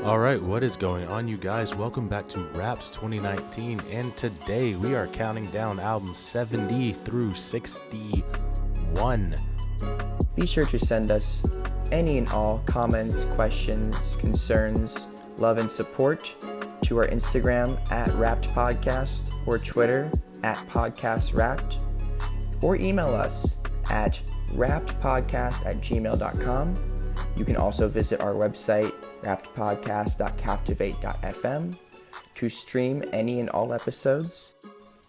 All right, what is going on, you guys? Welcome back to Raps 2019, and today we are counting down albums 70 through 61. Be sure to send us any and all comments, questions, concerns, love, and support to our Instagram at Wrapped Podcast or Twitter at Podcast Wrapped, or email us at wrappedpodcast@gmail.com. You can also visit our website, wrappedpodcast.captivate.fm, to stream any and all episodes.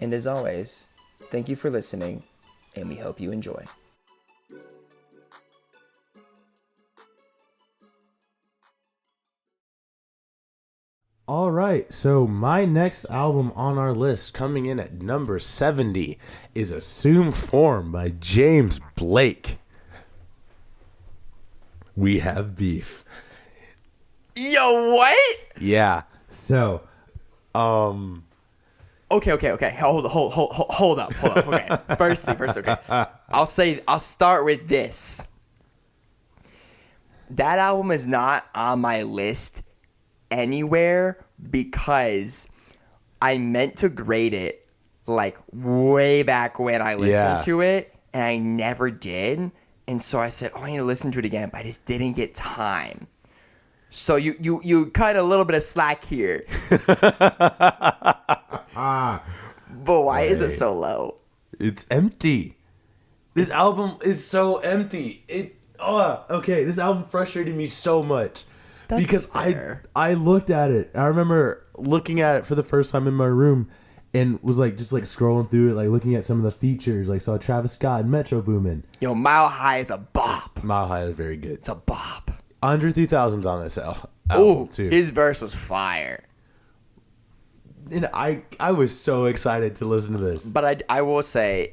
And as always, thank you for listening, and we hope you enjoy. All right, so my next album on our list, coming in at number 70, is Assume Form by James Blake. We have beef. Yo, what? Yeah. So, Okay. Hold up. Okay. First, okay. I'll start with this. That album is not on my list anywhere because I meant to grade it like way back when I listened to it, and I never did. And so I said, I need to listen to it again, but I just didn't get time. So you cut a little bit of slack here. But why is it so low? It's empty. This album is so empty. Okay, this album frustrated me so much. That's because fair. I looked at it. I remember looking at it for the first time in my room and was just scrolling through it, like looking at some of the features, like saw Travis Scott and Metro Boomin. Yo, Mile High is a bop. Mile High is very good. It's a bop. Andre 3000's on this album too. His verse was fire. And I was so excited to listen to this. But I will say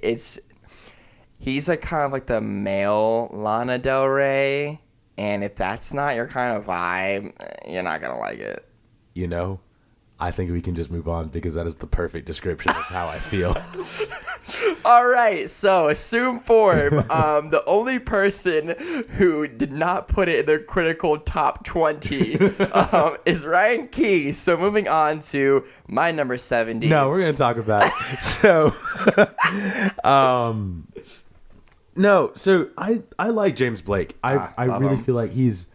he's like kind of like the male Lana Del Rey, and if that's not your kind of vibe, you're not gonna like it. You know, I think we can just move on because that is the perfect description of how I feel. All right, so Assume Form. The only person who did not put it in their critical top 20 is Ryan Key. So moving on to my number 70. No, we're gonna talk about it. So, no. So I like James Blake. I really feel like he's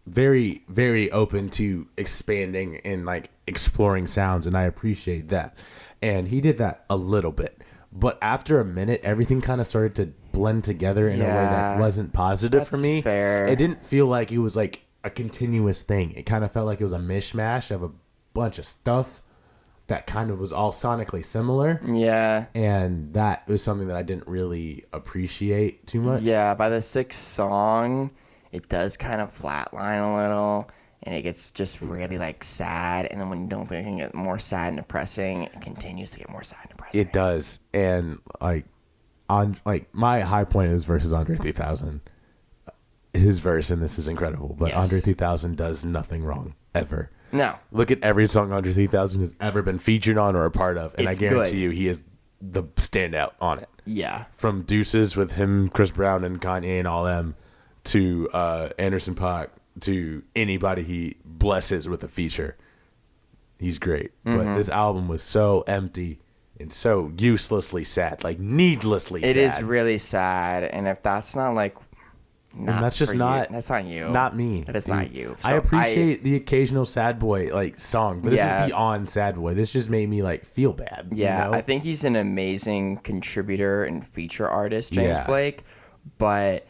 very, very open to expanding and like exploring sounds, and I appreciate that. And he did that a little bit, but after a minute, everything kind of started to blend together in a way that wasn't positive for me. Fair. It didn't feel like it was like a continuous thing. It kind of felt like it was a mishmash of a bunch of stuff that kind of was all sonically similar. Yeah. And that was something that I didn't really appreciate too much. Yeah, by the sixth song, it does kind of flatline a little, and it gets just really like sad. And then when you don't think it can get more sad and depressing, it continues to get more sad and depressing. It does. And my high point of his verse is Andre 3000. His verse in this is incredible, but Yes. Andre 3000 does nothing wrong ever. No. Look at every song Andre 3000 has ever been featured on or a part of, and It's I guarantee good. you he is the standout on it. Yeah. From Deuces with him, Chris Brown, and Kanye and all them, to Anderson .Paak, to anybody he blesses with a feature. He's great. But this album was so empty and so uselessly sad, like needlessly sad. It is really sad, and if that's not like... And that's just not... That's not you. Not me. That is not you. I So appreciate the occasional sad boy song, but this Yeah. is beyond sad boy. This just made me feel bad. Yeah, you know? I think he's an amazing contributor and feature artist, James Blake, but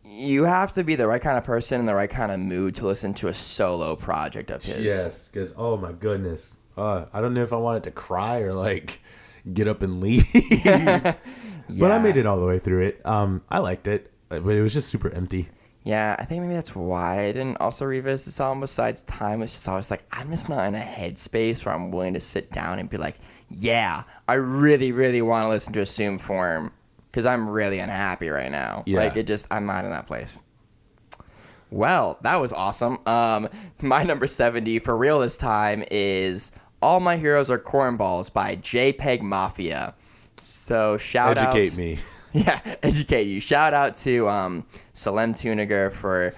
you have to be the right kind of person in the right kind of mood to listen to a solo project of his. Yes, because oh my goodness, I don't know if I wanted to cry or get up and leave. But I made it all the way through it. I liked it, but it was just super empty. Yeah, I think maybe that's why I didn't also revisit this album besides time. It's just always I'm just not in a headspace where I'm willing to sit down and be like, yeah, I really, really want to listen to Assume Form because I'm really unhappy right now. Yeah. I'm not in that place. Well, that was awesome. My number 70 for real this time is All My Heroes Are Cornballs by JPEG Mafia. So shout out. Educate me. Yeah, educate you. Shout out to Salem Tuniger for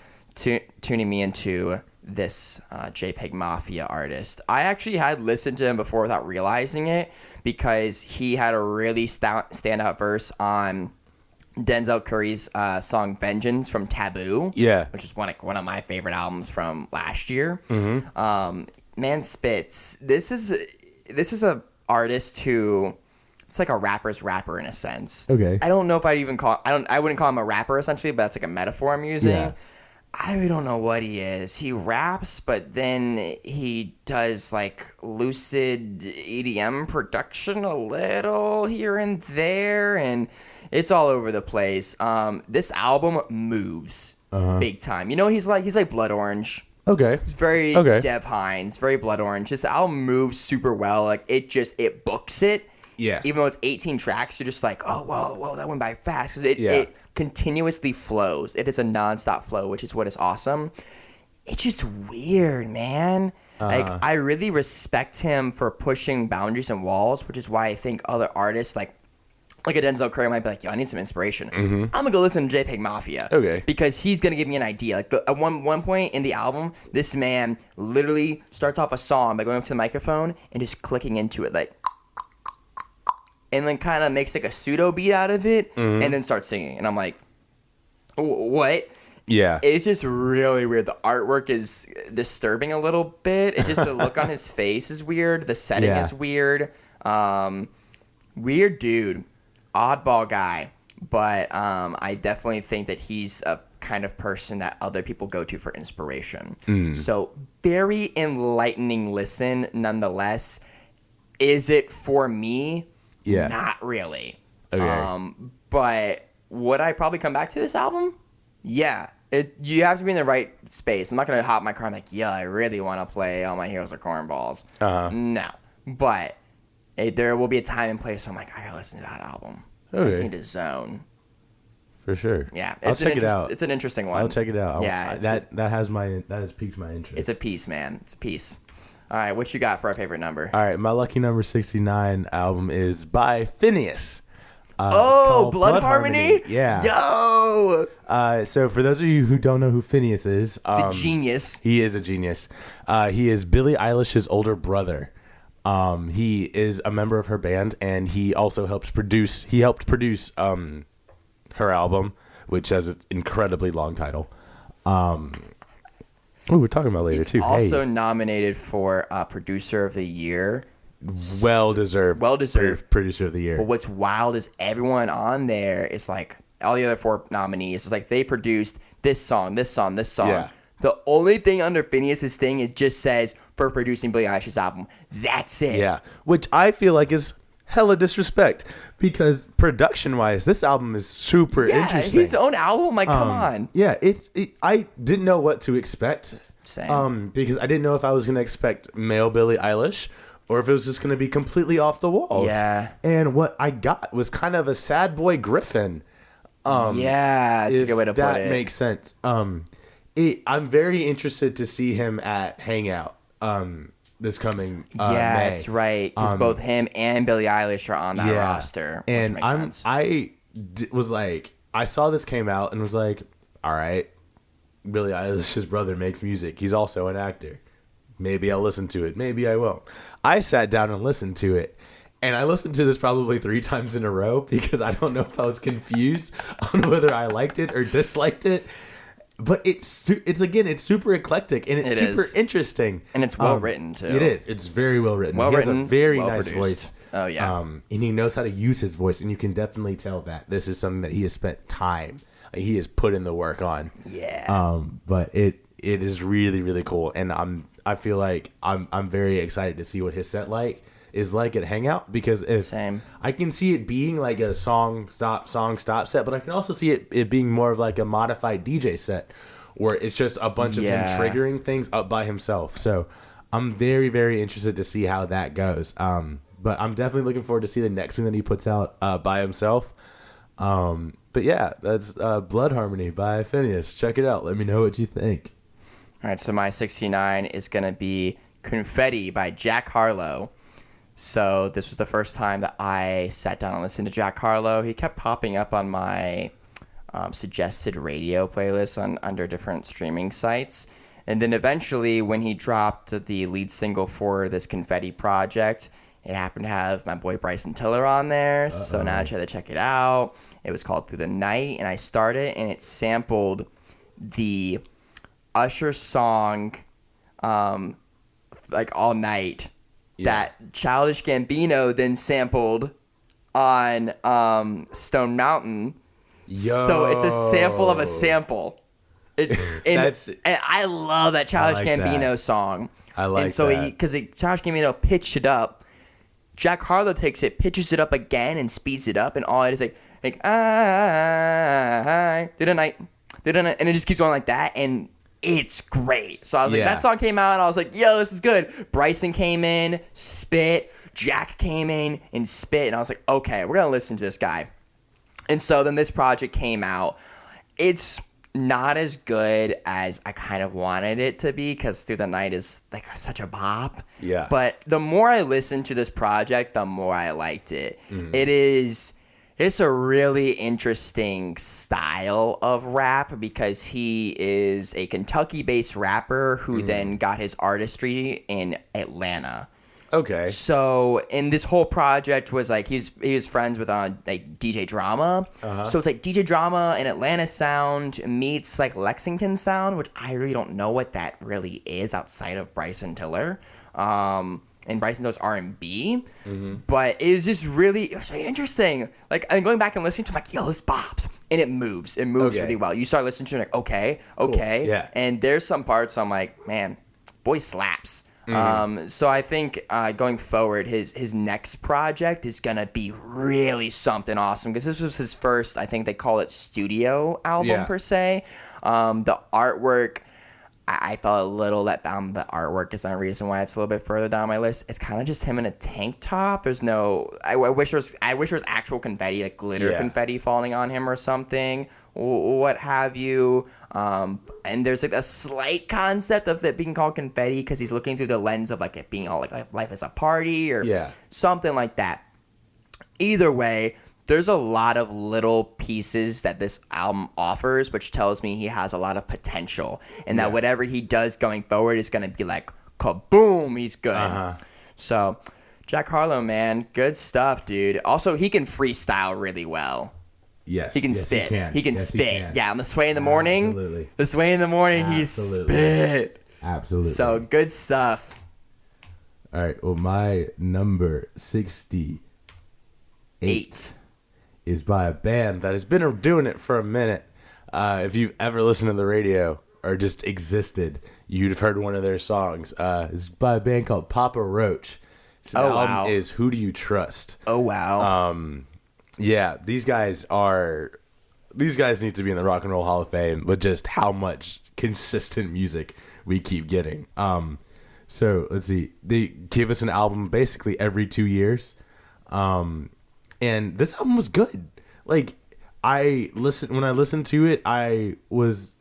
tuning me into this JPEG Mafia artist. I actually had listened to him before without realizing it because he had a really standout verse on Denzel Curry's song Vengeance from Taboo. Yeah. Which is one of my favorite albums from last year. Man spits. This is a artist who, it's like a rapper's rapper in a sense. Okay. I don't know if I'd even I wouldn't call him a rapper essentially, but that's like a metaphor I'm using. Yeah. I really don't know what he is. He raps, but then he does like lucid EDM production a little here and there, and it's all over the place. This album moves big time. You know, he's like Blood Orange. Okay. It's very Dev Hines, very Blood Orange. This album moves super well. Like it books it. Yeah. Even though it's 18 tracks, you're just like, oh, whoa, that went by fast. Because it continuously flows. It is a nonstop flow, which is what is awesome. It's just weird, man. Like, I really respect him for pushing boundaries and walls, which is why I think other artists, like a Denzel Curry might be like, yo, I need some inspiration. I'm going to go listen to JPEG Mafia. Okay. Because he's going to give me an idea. Like, at one point in the album, this man literally starts off a song by going up to the microphone and just clicking into it, like, and then kind of makes like a pseudo beat out of it, and then starts singing. And I'm like, what? Yeah. It's just really weird. The artwork is disturbing a little bit. It's just the look on his face is weird. The setting is weird. Weird dude. Oddball guy. But I definitely think that he's a kind of person that other people go to for inspiration. So very enlightening listen nonetheless. Is it for me? Yeah. Not really. Okay. But would I probably come back to this album? Yeah. You have to be in the right space. I'm not going to hop in my car and like, yeah, I really want to play All My Heroes Are Cornballs. No. But there will be a time and place where I'm like, I got to listen to that album. Okay. I just need to zone. For sure. Yeah. I'll check it out. It's an interesting one. I'll check it out. Yeah. That has piqued my interest. It's a piece, man. It's a piece. All right, what you got for our favorite number? All right, my lucky number 69 album is by Phineas. Blood Harmony? Yeah. Yo! So for those of you who don't know who Phineas is, he's a genius. He is a genius. He is Billie Eilish's older brother. He is a member of her band, and he also helped produce her album, which has an incredibly long title. We're talking about later too. He's also nominated for Producer of the Year. Well deserved. Producer of the Year. But what's wild is everyone on there is like all the other 4 nominees. It's like they produced this song. Yeah. The only thing under Phineas's thing, it just says for producing Billie Eilish's album. That's it. Yeah, which I feel like is hella disrespect because production-wise, this album is super interesting. His own album, like, come on. Yeah, I didn't know what to expect. Same. Because I didn't know if I was going to expect male Billie Eilish or if it was just going to be completely off the walls. Yeah. And what I got was kind of a sad boy Griffin. Yeah, that's a good way to put it. That makes sense. I'm very interested to see him at Hangout. This coming May. That's right. Because both him and Billie Eilish are on that roster. And which makes sense. was like, I saw this came out and was like, all right, Billie Eilish's brother makes music. He's also an actor. Maybe I'll listen to it. Maybe I won't. I sat down and listened to it. And I listened to this probably 3 times in a row because I don't know if I was confused on whether I liked it or disliked it. But it's super eclectic and it's super interesting. And it's well written too. It is. It's very well written. Well written. He has a very well nice produced. voice. Oh yeah. And he knows how to use his voice, and you can definitely tell that this is something that he has spent time. Like, he has put in the work on. Yeah. But it is really, really cool, and I feel like I'm very excited to see what his set is like at Hangout, because Same. I can see it being like a song stop set, but I can also see it being more of like a modified DJ set where it's just a bunch of him triggering things up by himself. So I'm very, very interested to see how that goes. But I'm definitely looking forward to see the next thing that he puts out by himself. But yeah, that's Blood Harmony by Phineas. Check it out. Let me know what you think. All right, so my 69 is going to be Confetti by Jack Harlow. So this was the first time that I sat down and listened to Jack Harlow. He kept popping up on my suggested radio playlist under different streaming sites. And then eventually, when he dropped the lead single for this Confetti project, it happened to have my boy Bryson Tiller on there. So now I tried to check it out. It was called Through the Night, and I started, and it sampled the Usher song, like All Night, that Childish Gambino then sampled on Stone Mountain. Yo. So it's a sample of a sample. It's and I love that Childish Gambino song. I like and so that. Because Childish Gambino pitched it up. Jack Harlow takes it, pitches it up again, and speeds it up, and all it is like I did a night, and it just keeps going like that, and it's great. So I was like, that song came out, and I was like, yo, this is good. Bryson came in, spit. Jack came in and spit, and I was like, okay, we're gonna listen to this guy. And so then this project came out. It's not as good as I kind of wanted it to be, because Through the Night is like such a bop. Yeah. But the more I listened to this project, the more I liked it. It's a really interesting style of rap, because he is a Kentucky-based rapper who then got his artistry in Atlanta. Okay. So, and this whole project was like, he was friends with like DJ Drama. So it's like DJ Drama and Atlanta sound meets like Lexington sound, which I really don't know what that really is outside of Bryson Tiller. And Bryson does R&B, but it was just really interesting. Like, and going back and listening to, I'm like, yo, this bops, and it moves really well. You start listening to it, like, okay, cool. Yeah. And there's some parts I'm like, man, boy slaps. So I think going forward, his next project is gonna be really something awesome, because this was his first, I think they call it studio album per se. The artwork, I felt a little let down. The artwork is the reason why it's a little bit further down my list. It's kind of just him in a tank top. There's no. I wish there was actual confetti, like glitter confetti falling on him or something, what have you. And there's like a slight concept of it being called confetti, because he's looking through the lens of like it being all like life is a party or something like that. Either way, there's a lot of little pieces that this album offers, which tells me he has a lot of potential, and that whatever he does going forward is going to be like kaboom, he's good. So Jack Harlow, man, good stuff, dude. Also, he can freestyle really well. Yes. He can spit. He can spit. He can. Yeah, on the Sway in the Morning. Absolutely. The Sway in the Morning, he spit. Absolutely. So good stuff. All right. Well, my number 68 is by a band that has been doing it for a minute. If you've ever listened to the radio or just existed, you'd have heard one of their songs. It's by a band called Papa Roach. Its album is Who Do You Trust? Oh, wow. Yeah, these guys need to be in the Rock and Roll Hall of Fame with just how much consistent music we keep getting. So let's see. They give us an album basically every 2 years. And this album was good. Like, when I listened to it, it was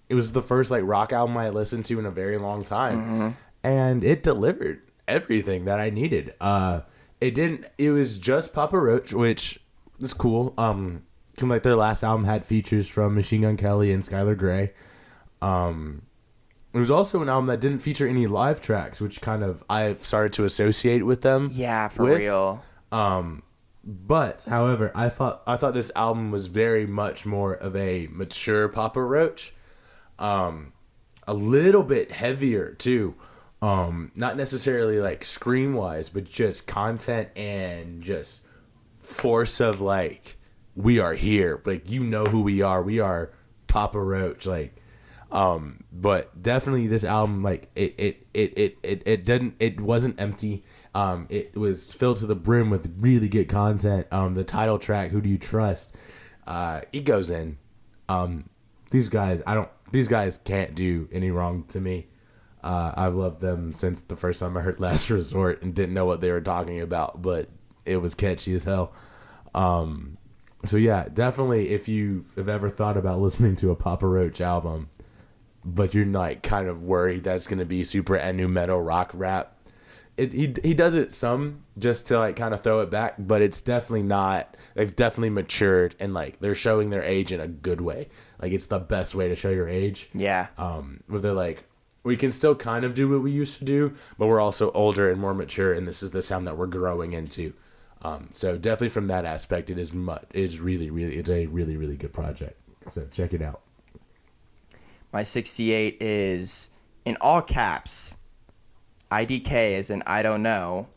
the first like rock album I listened to in a very long time. And it delivered everything that I needed. It was just Papa Roach, which is cool. Like their last album had features from Machine Gun Kelly and Skylar Grey. It was also an album that didn't feature any live tracks, which kind of I've started to associate with them. Yeah, for real. But however, I thought this album was very much more of a mature Papa Roach, a little bit heavier too, not necessarily like scream wise, but just content and just force of like, we are here, like, you know who we are Papa Roach, like. But definitely this album, like it wasn't empty. It was filled to the brim with really good content. The title track, Who Do You Trust? It goes in. These guys can't do any wrong to me. I've loved them since the first time I heard Last Resort and didn't know what they were talking about, but it was catchy as hell. So yeah, definitely if you have ever thought about listening to a Papa Roach album, but you're like kind of worried that's going to be super nu metal rock rap, he does it some just to like kind of throw it back, but it's definitely not. They've definitely matured and like they're showing their age in a good way. Like it's the best way to show your age. Yeah. Where they're like, we can still kind of do what we used to do, but we're also older and more mature, and this is the sound that we're growing into. So definitely from that aspect, it's a really, really good project. So check it out. My 68 is in all caps. IDK is in I Don't Know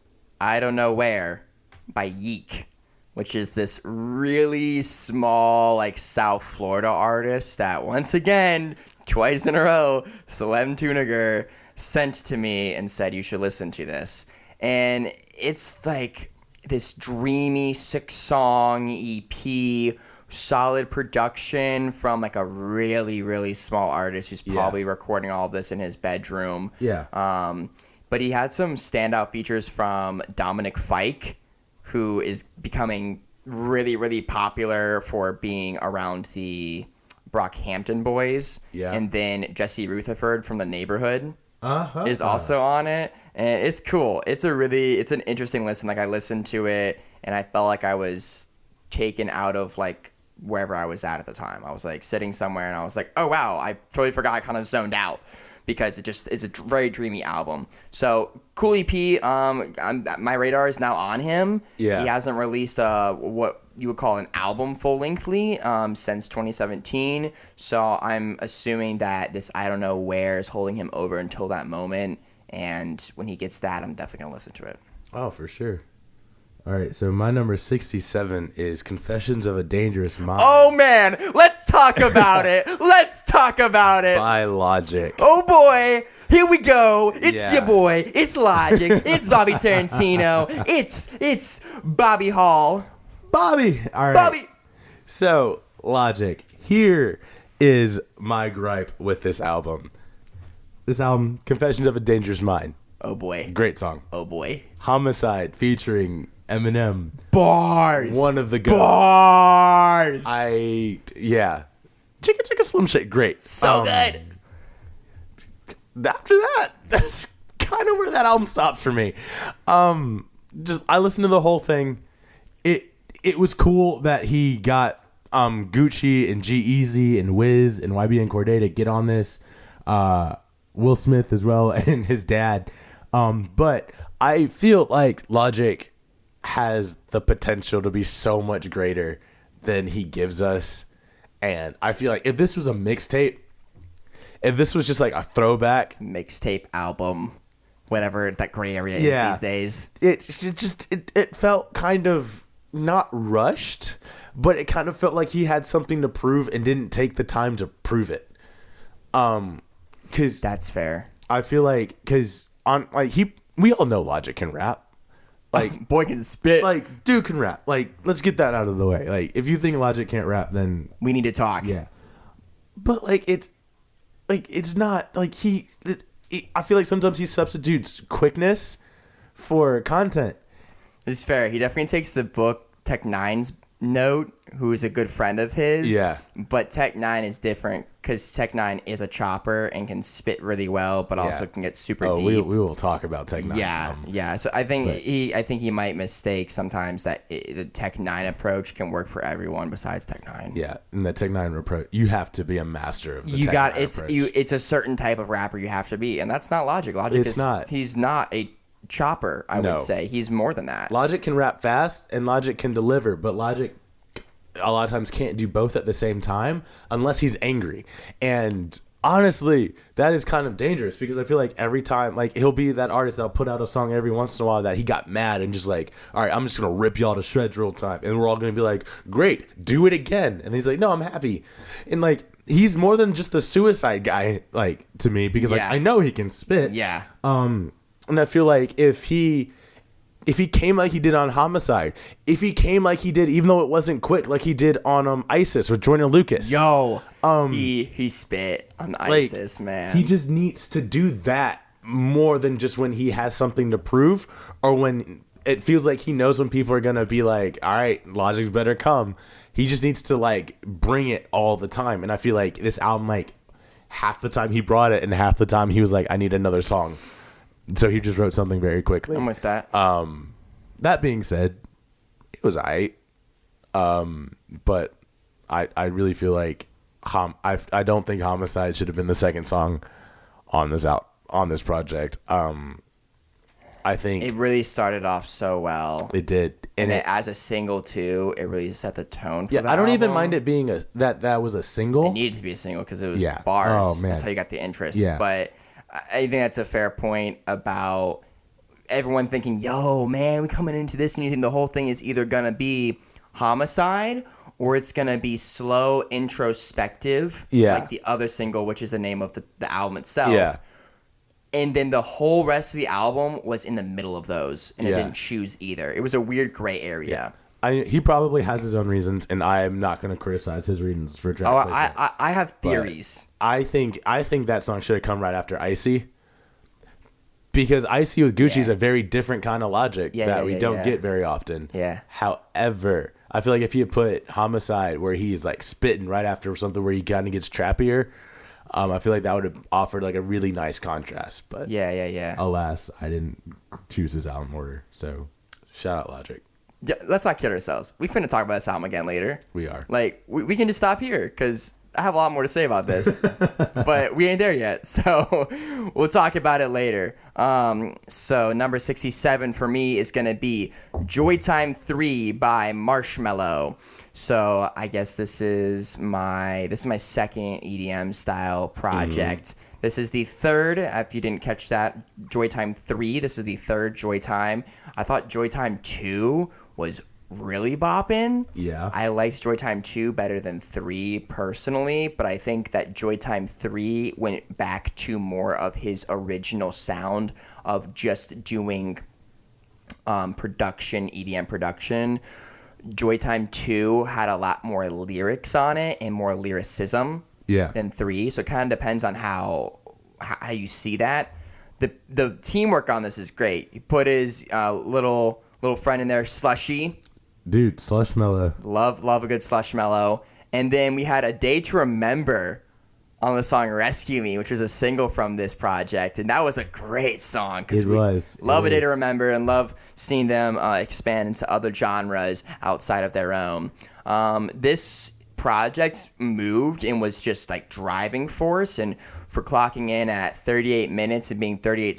Where by Yeek, which is this really small, like, South Florida artist that, once again, twice in a row, Salem Tuniger sent to me and said, you should listen to this. And it's like this dreamy 6-song EP, solid production from like a really, really small artist who's probably recording all of this in his bedroom. Yeah. But he had some standout features from Dominic Fike, who is becoming really, really popular for being around the Brockhampton Boys. Yeah. And then Jesse Rutherford from The Neighborhood is also on it. And it's cool. It's an interesting listen. Like, I listened to it and I felt like I was taken out of like wherever I was at the time. I was like sitting somewhere and I was like, oh wow, I totally forgot. I kind of zoned out. Because it's a very dreamy album. So, cool EP. My radar is now on him. Yeah. He hasn't released what you would call an album full-lengthly since 2017. So, I'm assuming that this I Don't Know Where is holding him over until that moment. And when he gets that, I'm definitely going to listen to it. Oh, for sure. All right, so my number 67 is Confessions of a Dangerous Mind. Oh, man. Let's talk about it. Let's talk about it. By Logic. Oh, boy. Here we go. It's your Yeah. boy. It's Logic. It's Bobby Tarantino. It's Bobby Hall. Bobby. All right. Bobby. So, Logic. Here is my gripe with this album. This album, Confessions of a Dangerous Mind. Oh, boy. Great song. Oh, boy. Homicide featuring Eminem. Bars. One of the goats. Bars. Chicka Chicka Slim Shake. Great. So good. After that, that's kind of where that album stops for me. I listened to the whole thing. It was cool that he got Gucci and G-Eazy and Wiz and YBN Cordae to get on this. Will Smith as well and his dad. But I feel like Logic has the potential to be so much greater than he gives us. And I feel like if this was a mixtape, if this was just like a throwback Mixtape album, whatever that gray area is these days. it felt kind of not rushed, but it kind of felt like he had something to prove and didn't take the time to prove it. Cause That's fair. I feel like, cause we all know Logic can rap. Like, boy can spit. like, dude can rap. Like, let's get that out of the way. Like, if you think Logic can't rap, then We need to talk. yeah. But it's not like I feel like sometimes he substitutes quickness for content. It's fair. He definitely takes the book Tech Nine's note, who is a good friend of his. Yeah. But Tech Nine is different because Tech Nine is a chopper and can spit really well, but also can get super deep. We will talk about Tech Nine. Yeah. So I think he might mistake sometimes that the Tech Nine approach can work for everyone besides Tech Nine. Yeah, and the Tech Nine approach, you have to be a master of the You Tech got Nine it's approach. it's a certain type of rapper you have to be, and that's not Logic. It's not. He's not a chopper. I No. would say he's more than that. Logic can rap fast and Logic can deliver, but Logic a lot of times can't do both at the same time unless he's angry. And honestly, that is kind of dangerous because I feel like every time, like, he'll be that artist that'll put out a song every once in a while that he got mad and just like, all right, I'm just gonna rip y'all to shreds real time, and we're all gonna be like, great, do it again. And he's like, no, I'm happy. And like, he's more than just the suicide guy, like, to me, because like, I know he can spit. Yeah. And I feel like if he came like he did on Homicide, if he came like he did, even though it wasn't quick, like he did on ISIS with Joyner Lucas. Yo, he spit on ISIS, man. He just needs to do that more than just when he has something to prove or when it feels like he knows when people are going to be like, all right, Logic's better come. He just needs to like bring it all the time. And I feel like this album, like half the time he brought it and half the time he was like, I need another song. So he just wrote something very quickly. I'm with that. That being said, it was aight. But I really feel like I don't think Homicide should have been the second song on this project. I think it really started off so well. It did, and as a single too, it really set the tone. For I don't even album. mind it being that was a single. It needed to be a single because it was bars. Oh man, that's how you got the interest. Yeah. But I think that's a fair point about everyone thinking, "Yo, man, we coming into this and you think the whole thing is either gonna be homicide or it's gonna be slow, introspective, like the other single, which is the name of the album itself." Yeah. And then the whole rest of the album was in the middle of those, and it didn't choose either. It was a weird gray area. He probably has his own reasons, and I am not going to criticize his reasons for track placement. I have theories. But I think that song should have come right after Icy, because Icy with Gucci is a very different kind of logic that we don't get very often. Yeah. However, I feel like if you put Homicide where he's like spitting right after something where he kind of gets trappier, I feel like that would have offered like a really nice contrast. But alas, I didn't choose his album order. So shout out Logic. Yeah, let's not kid ourselves. We finna talk about this album again later. We are. Like, we can just stop here because I have a lot more to say about this. But we ain't there yet. So we'll talk about it later. So number 67 for me is going to be Joy Time 3 by Marshmello. So I guess this is my second EDM style project. Mm-hmm. This is the third, if you didn't catch that, Joy Time 3. This is the third Joy Time. I thought Joy Time 2 was really bopping. Yeah. I liked Joy Time 2 better than 3 personally, but I think that Joy Time 3 went back to more of his original sound of just doing production, EDM production. Joy Time 2 had a lot more lyrics on it and more lyricism than 3, so it kind of depends on how you see that. The teamwork on this is great. He put his little friend in there, Slushy. Dude, Slushmellow. Love a good Slushmellow. And then we had A Day to Remember on the song Rescue Me, which was a single from this project. And that was a great song. It was. Love A Day to Remember and love seeing them expand into other genres outside of their own. This project moved and was just like driving force. And for clocking in at 38 minutes and being 13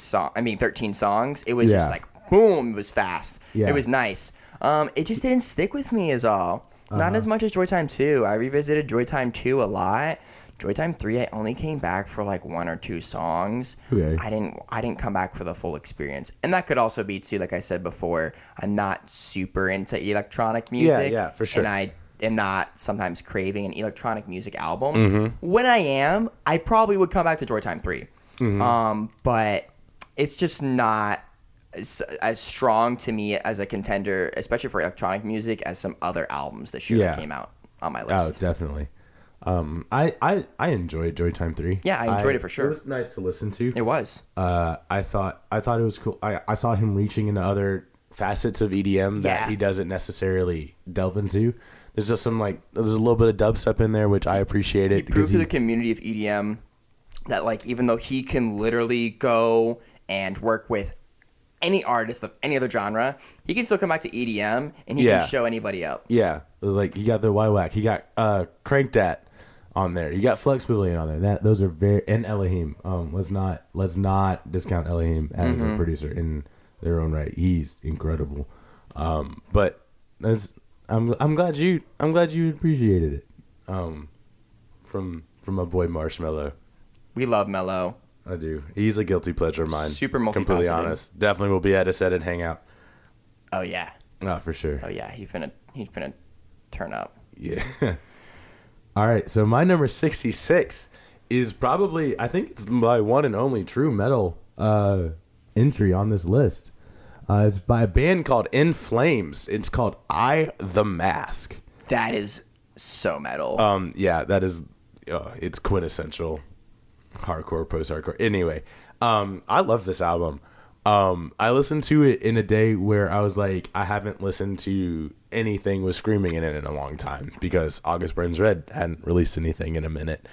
songs, it was just like, boom, it was fast. Yeah. It was nice. It just didn't stick with me as all. Not as much as Joy Time 2. I revisited Joy Time 2 a lot. Joy Time 3, I only came back for like 1 or 2 songs. Okay. I didn't come back for the full experience. And that could also be too, like I said before, I'm not super into electronic music. Yeah, for sure. And I am not sometimes craving an electronic music album. Mm-hmm. When I am, I probably would come back to Joy Time 3. Mm-hmm. But it's just not as strong to me as a contender, especially for electronic music, as some other albums this year that came out on my list. Oh, definitely. I enjoyed Joy Time 3. Yeah, I enjoyed it for sure. It was nice to listen to. It was. I thought it was cool. I saw him reaching into other facets of EDM that he doesn't necessarily delve into. There's just there's a little bit of dubstep in there, which I appreciated. He proved to the community of EDM that like even though he can literally go and work with any artist of any other genre, he can still come back to EDM and he can show anybody up. Yeah, it was like he got the Y-Wack, he got Cranked At on there, you got Flux Billion on there. Those are very, and Elohim. Let's not discount Elohim as a producer in their own right. He's incredible. But I'm glad you appreciated it. From my boy Marshmello. We love Mello. I do. He's a guilty pleasure of mine. Super multifaceted. Completely honest. Definitely will be at a set and hang out. Oh yeah. Oh, for sure. Oh yeah. He's finna turn up. Yeah. All right. So my number 66 is probably, I think it's my one and only true metal entry on this list. It's by a band called In Flames. It's called I the Mask. That is so metal. Yeah, that is. It's quintessential hardcore, post-hardcore. Anyway, I love this album. I listened to it in a day where I was like, I haven't listened to anything with screaming in it in a long time because August Burns Red hadn't released anything in a minute.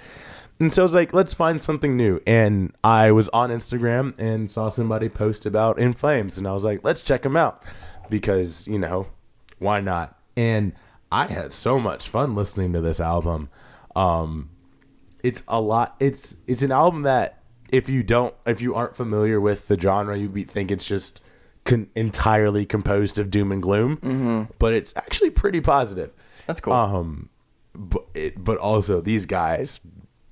And so I was like, let's find something new. And I was on Instagram and saw somebody post about In Flames. And I was like, let's check them out because, why not? And I had so much fun listening to this album. It's a lot. It's an album that if you aren't familiar with the genre, you'd think it's just entirely composed of doom and gloom, but it's actually pretty positive. That's cool. But also these guys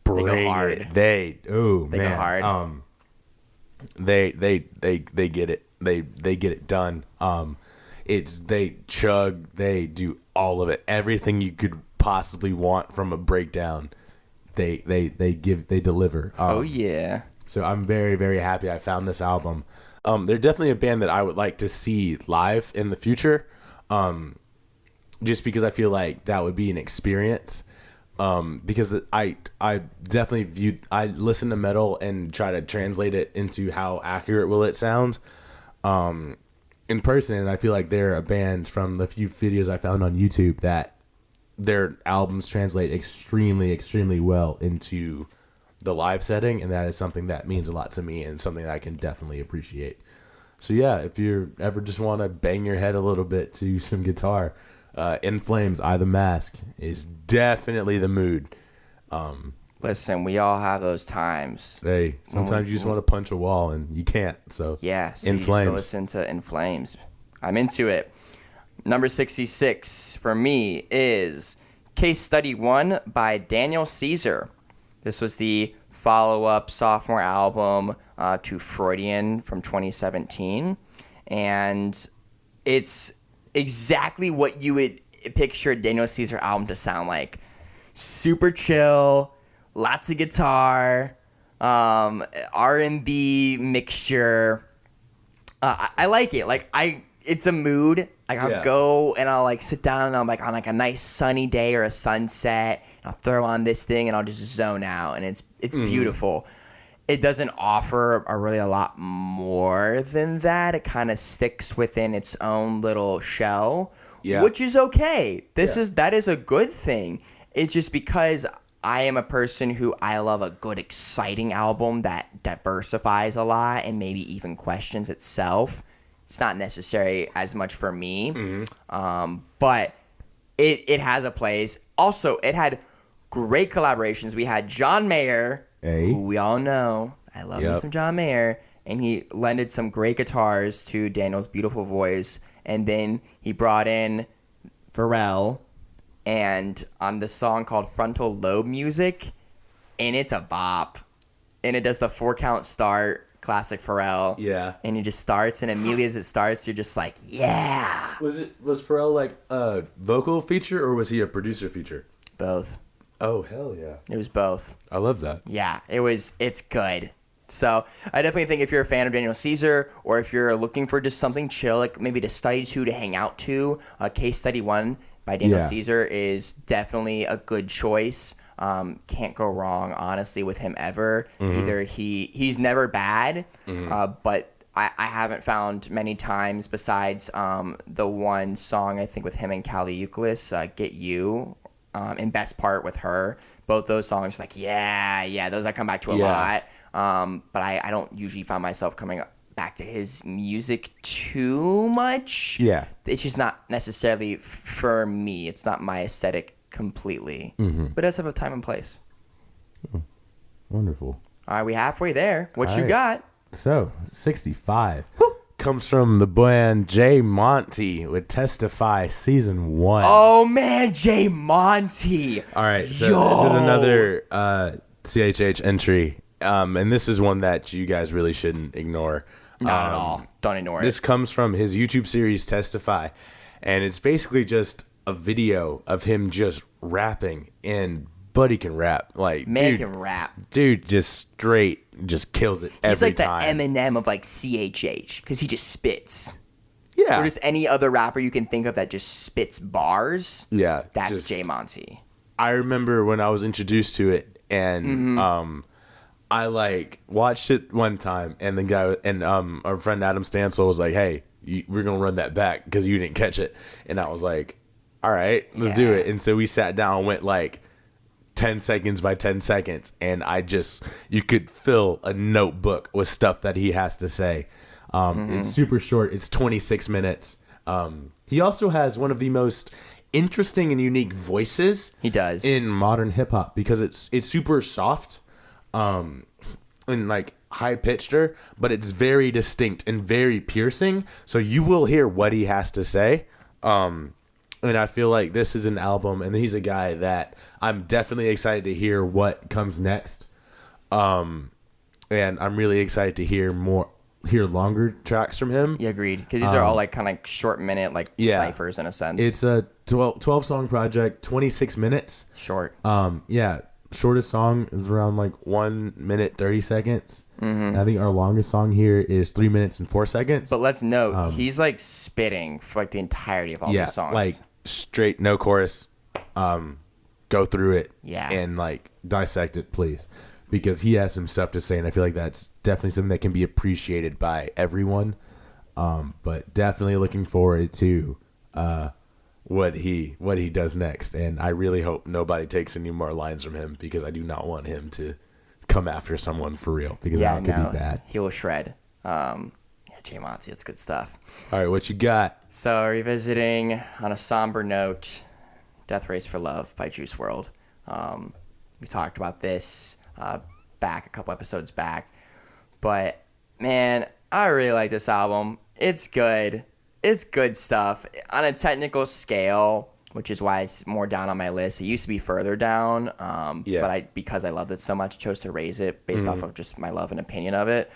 bring go hard. it. They go man. hard. They get it. They get it done. They chug. They do all of it. Everything you could possibly want from a breakdown. They deliver. Oh yeah. So I'm very, very happy I found this album. They're definitely a band that I would like to see live in the future. Just because I feel like that would be an experience. Because I definitely I listen to metal and try to translate it into how accurate will it sound in person, and I feel like they're a band from the few videos I found on YouTube that their albums translate extremely, extremely well into the live setting, and that is something that means a lot to me and something that I can definitely appreciate. So yeah, if you ever just want to bang your head a little bit to some guitar, In Flames, I the Mask is definitely the mood. Listen, we all have those times. Hey, sometimes you just want to punch a wall and you can't. So yeah, so In you Flames. just go listen to In Flames. I'm into it. Number 66 for me is Case Study 1 by Daniel Caesar. This was the follow-up sophomore album to Freudian from 2017. And it's exactly what you would picture a Daniel Caesar album to sound like. Super chill, lots of guitar, R&B mixture. I like it. Like it's a mood. Like I'll go and I'll like sit down and I'm like on like a nice sunny day or a sunset. And I'll throw on this thing and I'll just zone out, and it's beautiful. It doesn't offer a lot more than that. It kind of sticks within its own little shell, which is okay. That is a good thing. It's just because I am a person who I love a good, exciting album that diversifies a lot and maybe even questions itself. It's not necessary as much for me, but it has a place. Also, it had great collaborations. We had John Mayer, who we all know. I love me some John Mayer, and he lended some great guitars to Daniel's beautiful voice. And then he brought in Pharrell, and on the song called Frontal Lobe Music, and it's a bop. And it does the 4-count start, classic Pharrell. Yeah. And it just starts, and immediately as it starts, you're just like, yeah. Was Pharrell like a vocal feature or was he a producer feature? Both. Oh, hell yeah. It was both. I love that. Yeah, it's good. So I definitely think if you're a fan of Daniel Caesar, or if you're looking for just something chill, like maybe to study to hang out to, Case Study 1 by Daniel Caesar is definitely a good choice. Can't go wrong, honestly, with him ever. Either he's never bad, but I haven't found many times besides the one song I think with him and Callie Euclid, Get You, and Best Part with her. Both those songs, like, those I come back to a lot. But I don't usually find myself coming back to his music too much. Yeah. It's just not necessarily for me. It's not my aesthetic completely. But it does have a time and place. Oh, wonderful. All right, we halfway there. What you got? So, 65 comes from the band J Monty with Testify Season 1. Oh, man, J Monty. All right, so this is another CHH entry. And this is one that you guys really shouldn't ignore. Not at all. Don't ignore it. This comes from his YouTube series Testify. And it's basically just a video of him just rapping. And buddy can rap. Like, man can rap. Dude just kills it every time. He's like the Eminem of like CHH because he just spits. Yeah. Or just any other rapper you can think of that just spits bars. Yeah. That's J Monty. I remember when I was introduced to it and I like watched it one time, and the guy and our friend Adam Stansel was like, "Hey, we're gonna run that back because you didn't catch it." And I was like, "All right, let's do it." And so we sat down and went like 10 seconds by 10 seconds, and you could fill a notebook with stuff that he has to say. It's super short. It's 26 minutes. He also has one of the most interesting and unique voices. He does in modern hip hop because it's super soft. and like high pitched, but it's very distinct and very piercing. So you will hear what he has to say. And I feel like this is an album, and he's a guy that I'm definitely excited to hear what comes next. And I'm really excited to hear longer tracks from him. Yeah, agreed. Because these are all like kind of like short minute, like ciphers in a sense. It's a 12 song project, 26 minutes. Short. Yeah. Shortest song is around like 1 minute 30 seconds. Mm-hmm. I think our longest song here is 3 minutes and 4 seconds. But let's note, he's like spitting for like the entirety of all these songs. Like straight, no chorus. Go through it. Yeah. And like dissect it, please. Because he has some stuff to say, and I feel like that's definitely something that can be appreciated by everyone. But definitely looking forward to what he does next, and I really hope nobody takes any more lines from him, because I do not want him to come after someone for real, because that could be bad. He will shred. Jay Monty, it's good stuff. All right, what you got? So revisiting on a somber note, Death Race for Love by Juice WRLD. We talked about this back a couple episodes back, but man, I really like this album. It's good. It's good stuff. On a technical scale, which is why it's more down on my list. It used to be further down, but because I loved it so much, chose to raise it based off of just my love and opinion of it.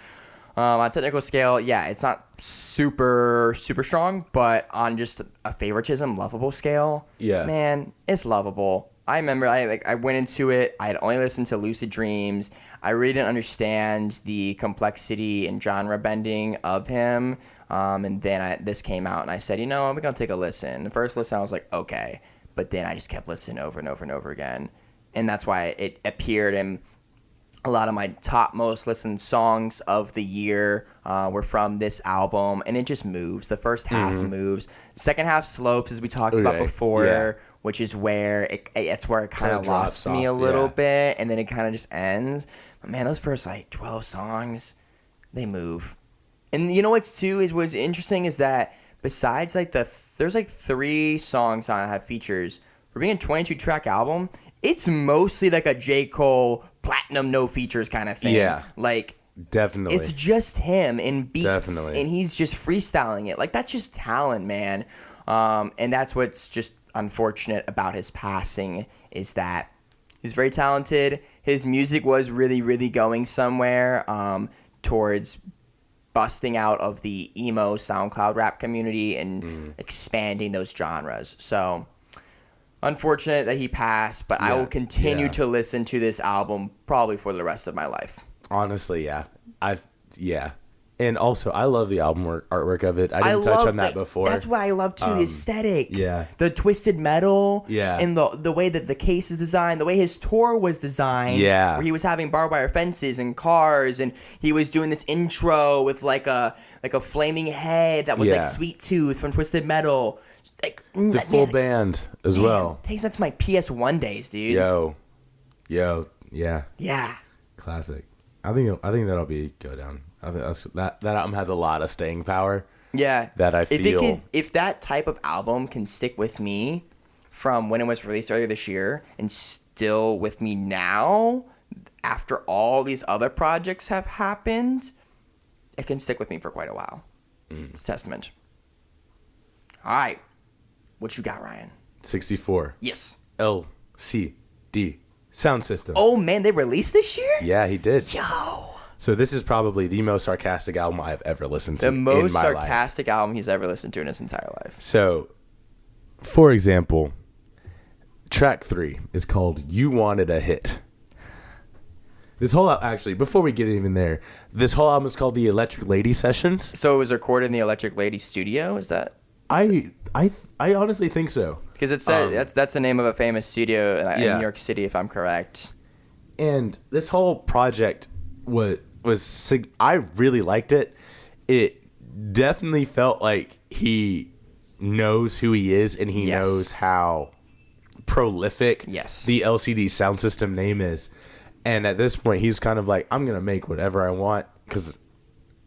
On a technical scale, it's not super, super strong, but on just a favoritism, lovable scale, man, it's lovable. I remember I went into it, I had only listened to Lucid Dreams. I really didn't understand the complexity and genre bending of him. And then this came out, and I said, I'm going to take a listen. The first listen, I was like, okay. But then I just kept listening over and over and over again. And that's why it appeared in a lot of my top most listened songs of the year were from this album. And it just moves. The first half moves. The second half slopes, as we talked about before, which is where it's where it kind of lost me a little bit. And then it kind of just ends. But man, those first 12 songs, they move. And you know what's interesting is that besides there's 3 songs on it that have features. For being a 22 track album, it's mostly like a J. Cole platinum no features kind of thing. Yeah. Definitely. It's just him and beats. Definitely. And he's just freestyling it. That's just talent, man. And that's what's just unfortunate about his passing, is that he's very talented. His music was really, really going somewhere towards busting out of the emo SoundCloud rap community and expanding those genres. So unfortunate that he passed, but I will continue to listen to this album probably for the rest of my life. Honestly, yeah. And also, I love the album artwork of it. I didn't touch on that before. That's what I love too, the aesthetic. Yeah. The twisted metal. Yeah. And the way that the case is designed, the way his tour was designed. Yeah. Where he was having barbed wire fences and cars, and he was doing this intro with like a flaming head that was like Sweet Tooth from Twisted Metal. The full band as well. Takes me back to my PS1 days, dude. Yo, yeah. Yeah. Classic. I think that'll go down. I think that album has a lot of staying power. Yeah. That I feel. If that type of album can stick with me from when it was released earlier this year and still with me now, after all these other projects have happened, it can stick with me for quite a while. It's testament. All right. What you got, Ryan? 64. Yes. LCD sound system. Oh, man, they released this year? Yeah, he did. Yo. So this is probably the most sarcastic album I've ever listened to in my life. The most sarcastic album he's ever listened to in his entire life. So, for example, track 3 is called You Wanted a Hit. This whole actually, before we get even there, this whole album is called the Electric Lady Sessions. So it was recorded in the Electric Lady studio? Is that? I honestly think so. Because it said that's the name of a famous studio in New York City, if I'm correct. And this whole project was I really liked it. It definitely felt like he knows who he is, and he knows how prolific the LCD sound system name is. And at this point, he's kind of like, I'm gonna make whatever I want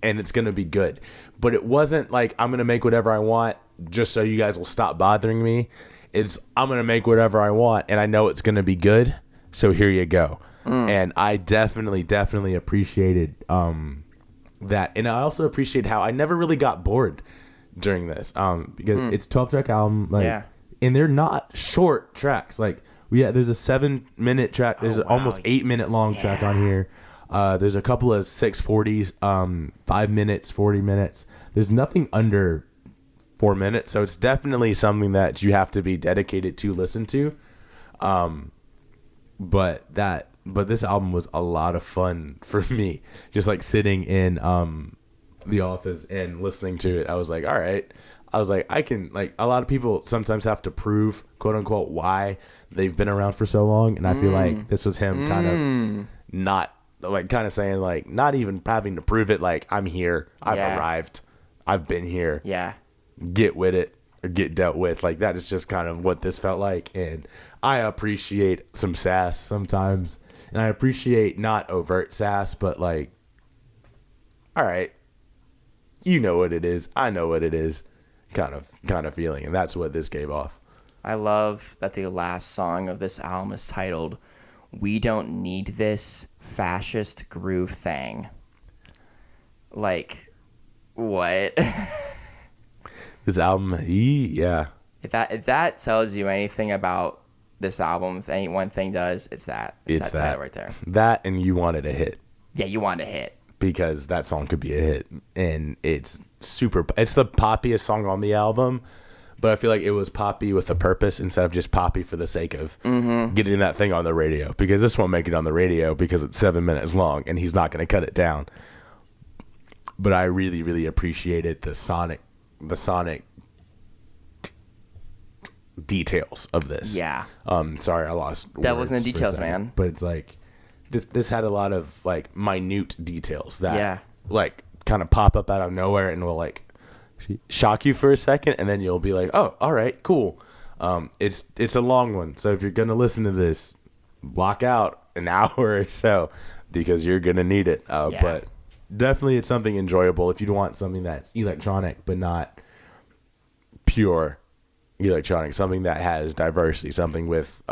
and it's gonna be good. But it wasn't like, I'm gonna make whatever I want just so you guys will stop bothering me. It's, I'm gonna make whatever I want, and I know it's gonna be good. So here you go. And I definitely appreciated that. And I also appreciate how I never really got bored during this because it's a 12-track album, like, and they're not short tracks. Like, there's a 7-minute track. There's an almost 8-minute long track on here. There's a couple of 640s, 5 minutes, 40 minutes. There's nothing under 4 minutes, so it's definitely something that you have to be dedicated to listen to. But this album was a lot of fun for me, just like sitting in the office and listening to it. I was like, all right. I was like, I can, like, a lot of people sometimes have to prove, quote unquote, why they've been around for so long, and I feel like this was him kind of not, like, kind of saying, like, not even having to prove it, like, I'm here, I've arrived, I've been here, get with it or get dealt with. Like, that is just kind of what this felt like. And I appreciate some sass sometimes, and I appreciate not overt sass, but, like, all right, you know what it is, I know what it is, kind of feeling. And that's what this gave off. I love that the last song of this album is titled "We Don't Need This Fascist Groove Thing." Like, what? This album, If that tells you anything about this album, if any one thing does, it's that title right there. That, and You Wanted a Hit. Yeah, You Want a Hit. Because that song could be a hit, and it's the poppiest song on the album, but I feel like it was poppy with a purpose instead of just poppy for the sake of getting that thing on the radio, because this won't make it on the radio because it's 7 minutes long and he's not going to cut it down. But I really appreciated the sonic details of this. Yeah. Sorry, I lost that wasn't the details, man. But it's like this had a lot of, like, minute details that like kind of pop up out of nowhere and will, like, shock you for a second, and then you'll be like, oh, all right, cool. It's a long one, so if you're gonna listen to this, block out an hour or so, because you're gonna need it. But definitely it's something enjoyable if you want something that's electronic but not pure electronic, something that has diversity, something with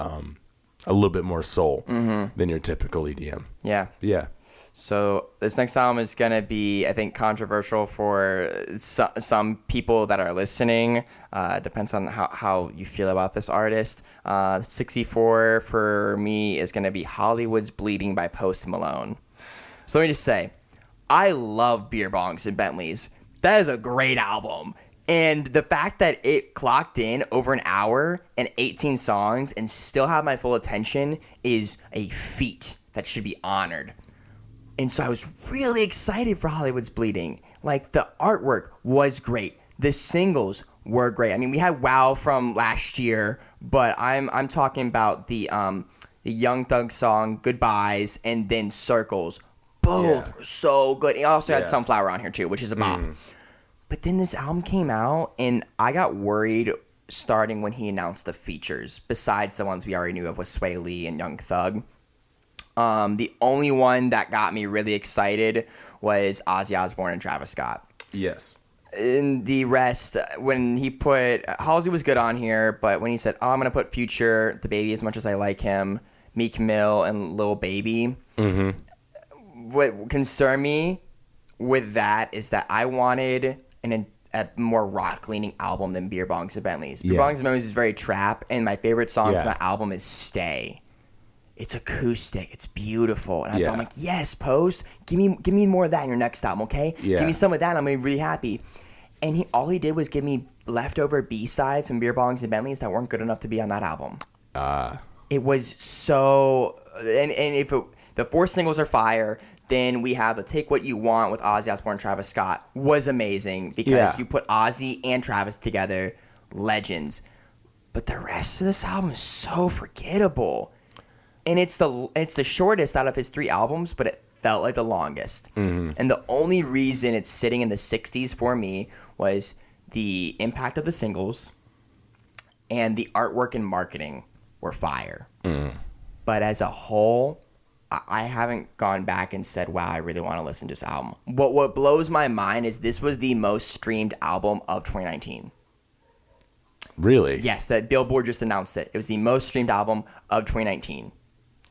a little bit more soul than your typical EDM. Yeah. So this next album is going to be, I think, controversial for some people that are listening. Depends on how you feel about this artist. 64 for me is going to be Hollywood's Bleeding by Post Malone. So let me just say, I love Beer Bongs and Bentleys. That is a great album. And the fact that it clocked in over an hour and 18 songs and still have my full attention is a feat that should be honored. And so I was really excited for Hollywood's Bleeding. Like, the artwork was great. The singles were great. I mean, we had Wow from last year, but I'm talking about the Young Thug song Goodbyes and then Circles. Both were so good. It also had Sunflower on here too, which is a bop. But then this album came out, and I got worried starting when he announced the features, besides the ones we already knew of with Sway Lee and Young Thug. The only one that got me really excited was Ozzy Osbourne and Travis Scott. Yes. And the rest, when he put... Halsey was good on here, but when he said, I'm going to put Future, The Baby, as much as I like him, Meek Mill, and Lil Baby, what concerned me with that is that I wanted a more rock-leaning album than Beer Bongs and Bentleys. Beer Bongs and Bentleys is very trap, and my favorite song from that album is Stay. It's acoustic. It's beautiful. And I thought, I'm like, yes, Post, give me more of that in your next album, okay? Give me some of that, and I'm going to be really happy. And all he did was give me leftover B-sides from Beer Bongs and Bentleys that weren't good enough to be on that album. It was so... And if the 4 singles are fire... Then we have the Take What You Want with Ozzy Osbourne and Travis Scott was amazing because you put Ozzy and Travis together, legends. But the rest of this album is so forgettable. And it's the shortest out of his 3 albums, but it felt like the longest. And the only reason it's sitting in the 60s for me was the impact of the singles and the artwork and marketing were fire. But as a whole... I haven't gone back and said, wow, I really want to listen to this album. What blows my mind is this was the most streamed album of 2019. Really? Yes, that Billboard just announced it. It was the most streamed album of 2019.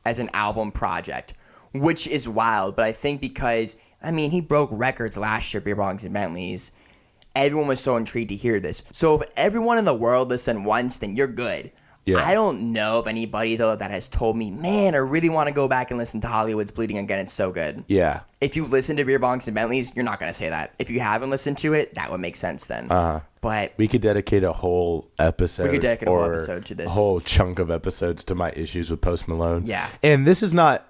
as an album project, which is wild. But I think because, I mean, he broke records last year, Beer Bongs and Bentleys. Everyone was so intrigued to hear this. So if everyone in the world listened once, then you're good. Yeah. I don't know of anybody, though, that has told me, man, I really want to go back and listen to Hollywood's Bleeding Again. It's so good. Yeah. If you listen to Beer Bongs and Bentleys, you're not going to say that. If you haven't listened to it, that would make sense then. But we could dedicate a whole episode. We could dedicate a whole episode to this. A whole chunk of episodes to my issues with Post Malone. Yeah. And this is not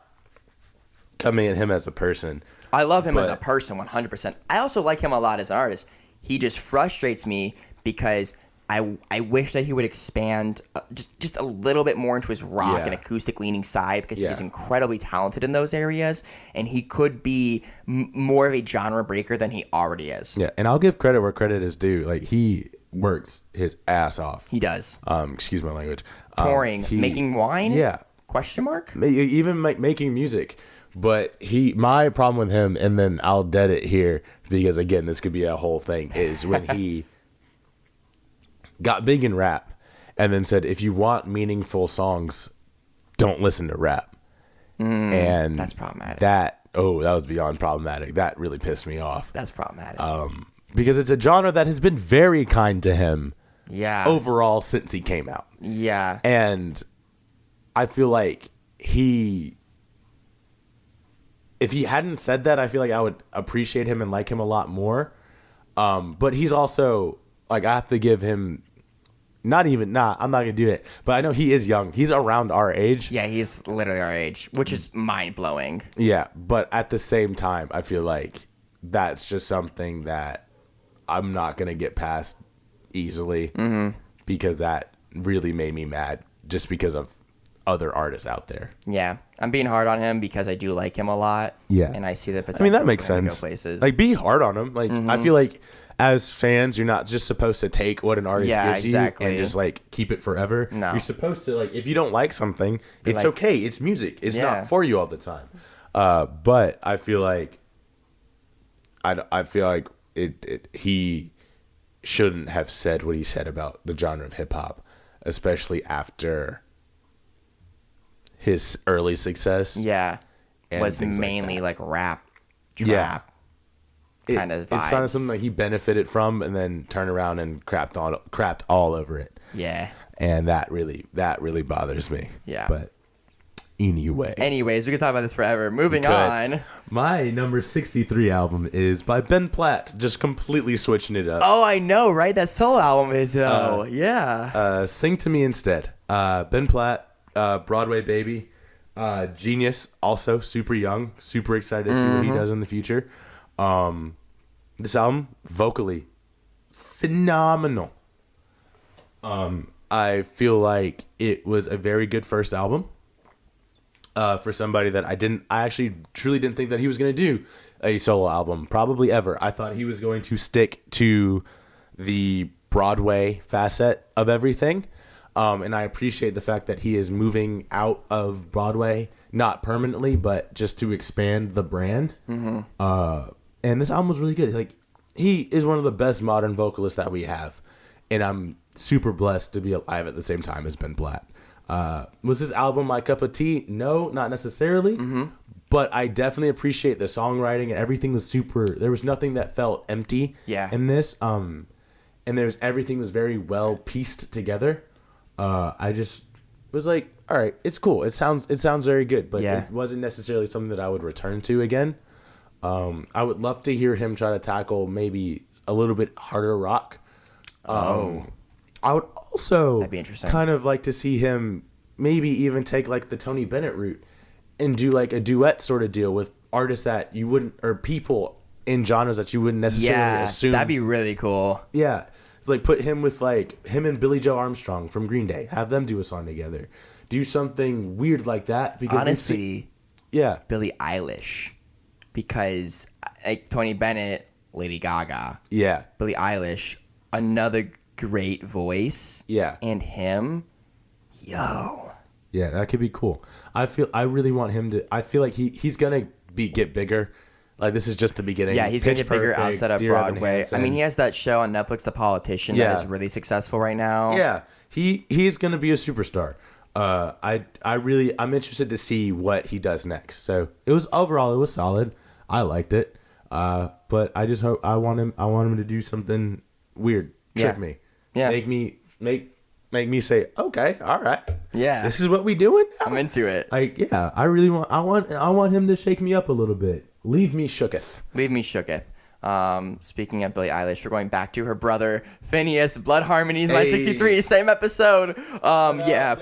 coming at him as a person. I love him as a person, 100%. I also like him a lot as an artist. He just frustrates me because I wish that he would expand just a little bit more into his rock and acoustic leaning side, because he's incredibly talented in those areas, and he could be more of a genre breaker than he already is. Yeah, and I'll give credit where credit is due. Like, he works his ass off. He does. Excuse my language. Touring, making wine? Yeah. Question mark? Even making music. But my problem with him, and then I'll dead it here because, again, this could be a whole thing, is when he got big in rap and then said, if you want meaningful songs, don't listen to rap. And that's problematic. That was beyond problematic. That really pissed me off. That's problematic. Because it's a genre that has been very kind to him overall since he came out. Yeah. And I feel like if he hadn't said that, I feel like I would appreciate him and like him a lot more. But he's also, like, I have to give him, I'm not going to do it. But I know he is young. He's around our age. Yeah, he's literally our age, which is mind-blowing. Yeah, but at the same time, I feel like that's just something that I'm not going to get past easily. Because that really made me mad just because of other artists out there. Yeah, I'm being hard on him because I do like him a lot. Yeah, and I see the potential. I mean, that makes for him sense. To go places. Like, be hard on him. Like, I feel like as fans, you're not just supposed to take what an artist gives you and just like keep it forever. No, you're supposed to, like, if you don't like something, it's like, okay. It's music. It's not for you all the time. But I feel like he shouldn't have said what he said about the genre of hip hop, especially after his early success. Yeah. Was mainly like rap, trap kind of vibes. It's kind of something that he benefited from and then turned around and crapped all over it. Yeah. And that really bothers me. Yeah. But anyways, we could talk about this forever. Moving on. My number 63 album is by Ben Platt, just completely switching it up. Oh, I know, right? That solo album is, Sing to Me Instead. Ben Platt, Broadway Baby, genius, also super young, super excited to see what he does in the future. This album, vocally, phenomenal. I feel like it was a very good first album. For somebody that I actually truly didn't think that he was going to do a solo album, probably ever. I thought he was going to stick to the Broadway facet of everything. And I appreciate the fact that he is moving out of Broadway, not permanently, but just to expand the brand. And this album was really good. Like, he is one of the best modern vocalists that we have. And I'm super blessed to be alive at the same time as Ben Platt. Was this album my cup of tea? No, not necessarily. But I definitely appreciate the songwriting, and everything was super. There was nothing that felt empty in this. And everything was very well pieced together. I just was like, all right, it's cool. It sounds very good, but it wasn't necessarily something that I would return to again. I would love to hear him try to tackle maybe a little bit harder rock. I would also that'd be interesting. Kind of like to see him maybe even take like the Tony Bennett route and do like a duet sort of deal with artists that you wouldn't, or people in genres that you wouldn't necessarily assume. That'd be really cool. Yeah. Like, put him with like him and Billy Joe Armstrong from Green Day. Have them do a song together. Do something weird like that. Because honestly, Billie Eilish, because like Tony Bennett, Lady Gaga, Billie Eilish, another great voice, and him, that could be cool. I really want him to. I feel like he's gonna get bigger. Like, this is just the beginning. Yeah, he's going to get bigger outside of Broadway. I mean, he has that show on Netflix, The Politician, that is really successful right now. Yeah, he's going to be a superstar. I'm interested to see what he does next. So it was solid. I liked it. But I just hope I want him to do something weird, trick me, make me say, okay, all right, this is what we doing. I'm into it. I want him to shake me up a little bit. Leave me shooketh. Speaking of Billie Eilish, we're going back to her brother Phineas. Blood Harmonies, my 63, same episode.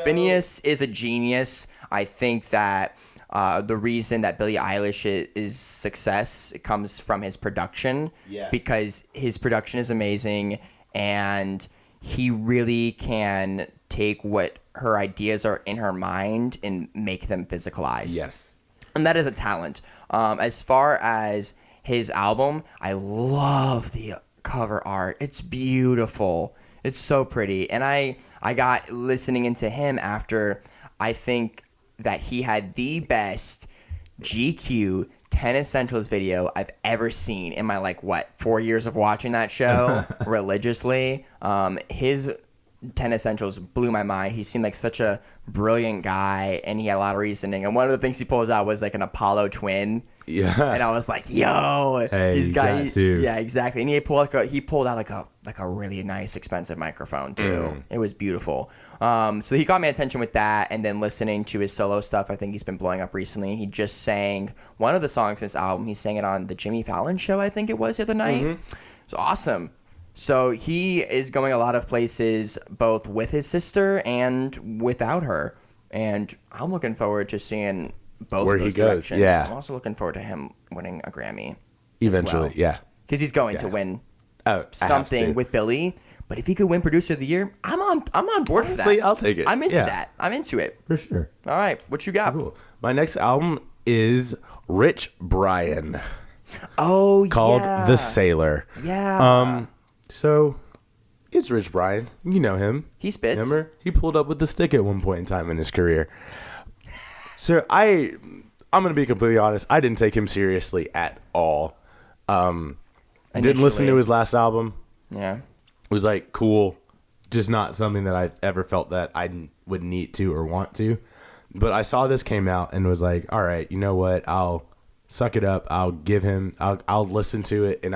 Phineas is a genius. I think that the reason that Billie Eilish is success, it comes from his production. Yes. Because his production is amazing, and he really can take what her ideas are in her mind and make them physicalize. Yes. And that is a talent. As far as his album, I love the cover art. It's beautiful. It's so pretty. And I got listening into him after I think that he had the best GQ 10 Essentials video I've ever seen in my 4 years of watching that show religiously. His 10 Essentials blew my mind. He seemed like such a brilliant guy, and he had a lot of reasoning. And one of the things he pulls out was an Apollo twin. Yeah. And I was like, yo, hey, he's got to. Yeah, exactly. And he pulled out a really nice expensive microphone too. It was beautiful. So he got my attention with that, and then listening to his solo stuff. I think he's been blowing up recently. He just sang one of the songs in his album. He sang it on the Jimmy Fallon show, I think it was, the other night. It was awesome. So he is going a lot of places, both with his sister and without her. And I'm looking forward to seeing both of those directions. Yeah. I'm also looking forward to him winning a Grammy. Eventually, yeah. Because he's going to win something with Billy. But if he could win Producer of the Year, I'm on board for that. I'll take it. I'm into that. I'm into it. For sure. All right. What you got? Cool. My next album is Rich Brian. Oh, called The Sailor. Yeah. So it's Rich Brian. You know him. He spits. Remember? He pulled up with the stick at one point in time in his career. So I'm going to be completely honest. I didn't take him seriously at all. Didn't listen to his last album. Yeah. It was cool. Just not something that I ever felt that I would need to or want to. But I saw this came out and was like, all right, you know what? I'll suck it up. I'll listen to it, and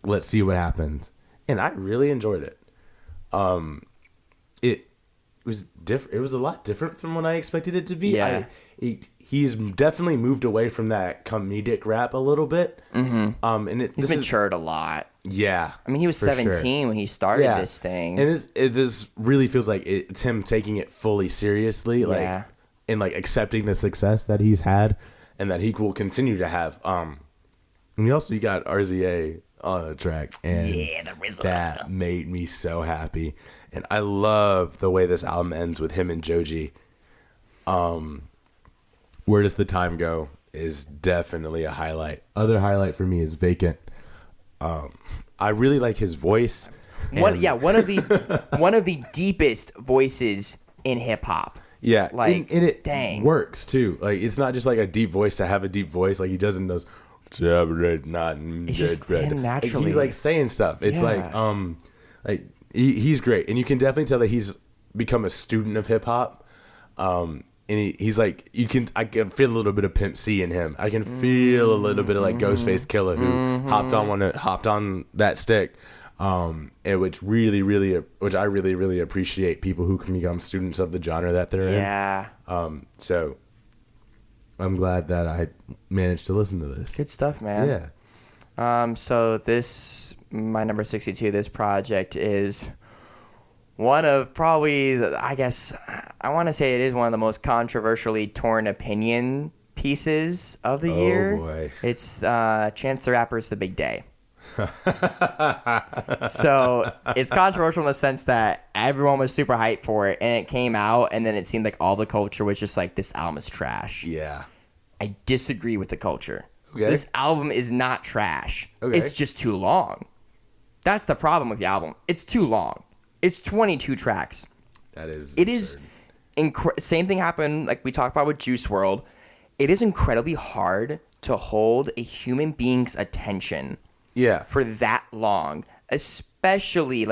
let's see what happens. And I really enjoyed it. It was different. It was a lot different from what I expected it to be. Yeah. He's definitely moved away from that comedic rap a little bit. Mm-hmm. And he's matured a lot. Yeah. I mean, he was 17 when he started this thing. And this really feels like it's him taking it fully seriously, and accepting the success that he's had and that he will continue to have. And you got RZA on a track, and that made me so happy. And I love the way this album ends with him and Joji. Where Does the Time Go is definitely a highlight. Other highlight for me is Vacant. I really like his voice. One of the deepest voices in hip hop. Yeah, and it dang works too. It's not just a deep voice to have a deep voice. He doesn't those. It's just him naturally. He's saying stuff. It's he's great, and you can definitely tell that he's become a student of hip hop. And he's I can feel a little bit of Pimp C in him. I can feel a little bit of Ghostface Killer, who hopped on that stick. And which I really appreciate people who can become students of the genre that they're in. Yeah. So I'm glad that I managed to listen to this. Good stuff, man. Yeah. So my number 62, this project is one of probably, I guess, I want to say it is one of the most controversially torn opinion pieces of the year. Oh, boy. It's Chance the Rapper's The Big Day. So it's controversial in the sense that everyone was super hyped for it, and it came out, and then it seemed like all the culture was just this album is trash. Yeah. I disagree with the culture. Okay. This album is not trash. Okay. It's just too long. That's the problem with the album. It's too long. It's 22 tracks. That is. It is. Same thing happened we talked about with Juice WRLD. It is incredibly hard to hold a human being's attention. Yeah. For that long, especially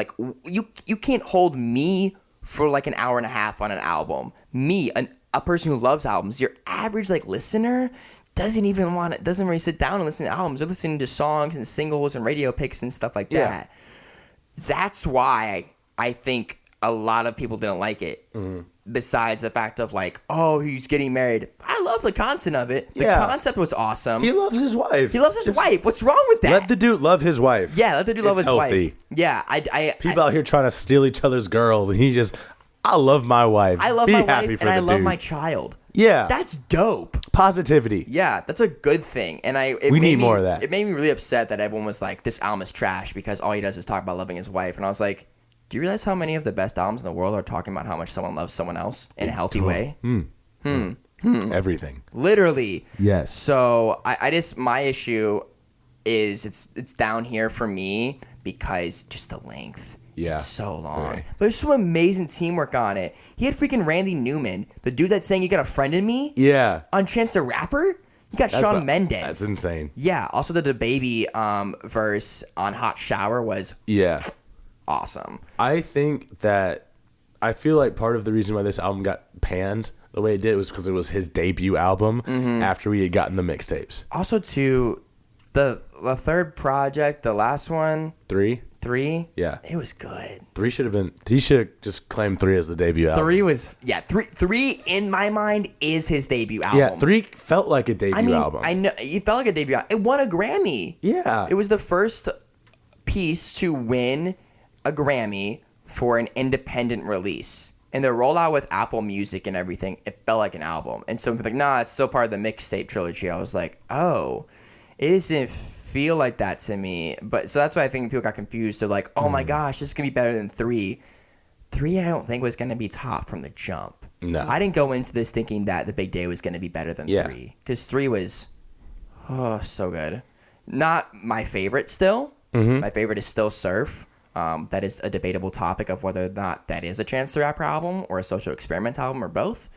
you can't hold me for like an hour and a half on an album. Me, a person who loves albums, your average like listener doesn't really sit down and listen to albums. They're listening to songs and singles and radio picks and stuff like that. That's why I think a lot of people didn't like it. Besides the fact of like, oh, he's getting married. I love the concept of it. The concept was awesome. He loves his wife. What's wrong with that? Let the dude love his wife. Yeah, let the dude love his healthy. wife. Yeah, People out here trying to steal each other's girls, and I love my wife. I love my wife, and I love my child. Yeah, that's dope. Positivity. Yeah, that's a good thing. And we need more of that. It made me really upset that everyone was like, "This album is trash" because all he does is talk about loving his wife. And I was like, do you realize how many of the best albums in the world are talking about how much someone loves someone else in a healthy way? Everything. Literally. Yes. So I just, my issue is it's down here for me because just the length. Yeah. It's so long. Right. But there's some amazing teamwork on it. He had freaking Randy Newman, the dude that's saying "You Got a Friend in Me." Yeah. On Chance the Rapper. You got Shawn Mendes. That's insane. Yeah. Also the DaBaby verse on Hot Shower was awesome. I feel like part of the reason why this album got panned the way it did was because it was his debut album after we had gotten the mixtapes. Also, too, the third project, the last one, 3, yeah, it was good. 3 should have just claimed 3 as the debut album. 3 was, three in my mind is his debut album. Yeah, 3 felt like a debut album. I know it felt like a debut album. It won a Grammy. Yeah, it was the first piece to win a Grammy for an independent release. And the rollout with Apple Music and everything, it felt like an album. And so people were like, nah, it's still part of the mixtape trilogy. I was like, oh, it doesn't feel like that to me. But so that's why I think people got confused. They're like, oh my gosh, this is going to be better than 3. 3, I don't think was going to be top from the jump. No. I didn't go into this thinking that The Big Day was going to be better than 3. Because 3 was, so good. Not my favorite still. My favorite is still Surf. That is a debatable topic of whether or not that is a Chance the Rapper album or a Social Experiment album or both.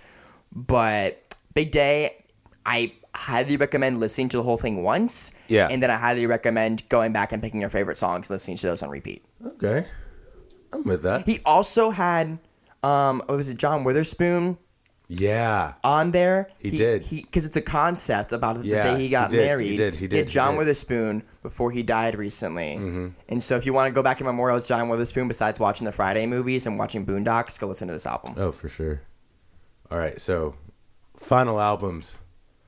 But Big Day, I highly recommend listening to the whole thing once. Yeah. And then I highly recommend going back and picking your favorite songs and listening to those on repeat. Okay. I'm with that. He also had, was it John Witherspoon? Yeah. On there. He did. Because it's a concept about the day he got married. He did. He had John Witherspoon before he died recently. And so if you want to go back in memorials John Witherspoon, besides watching the Friday movies and watching Boondocks, go listen to this album. Oh, for sure. All right, so final albums.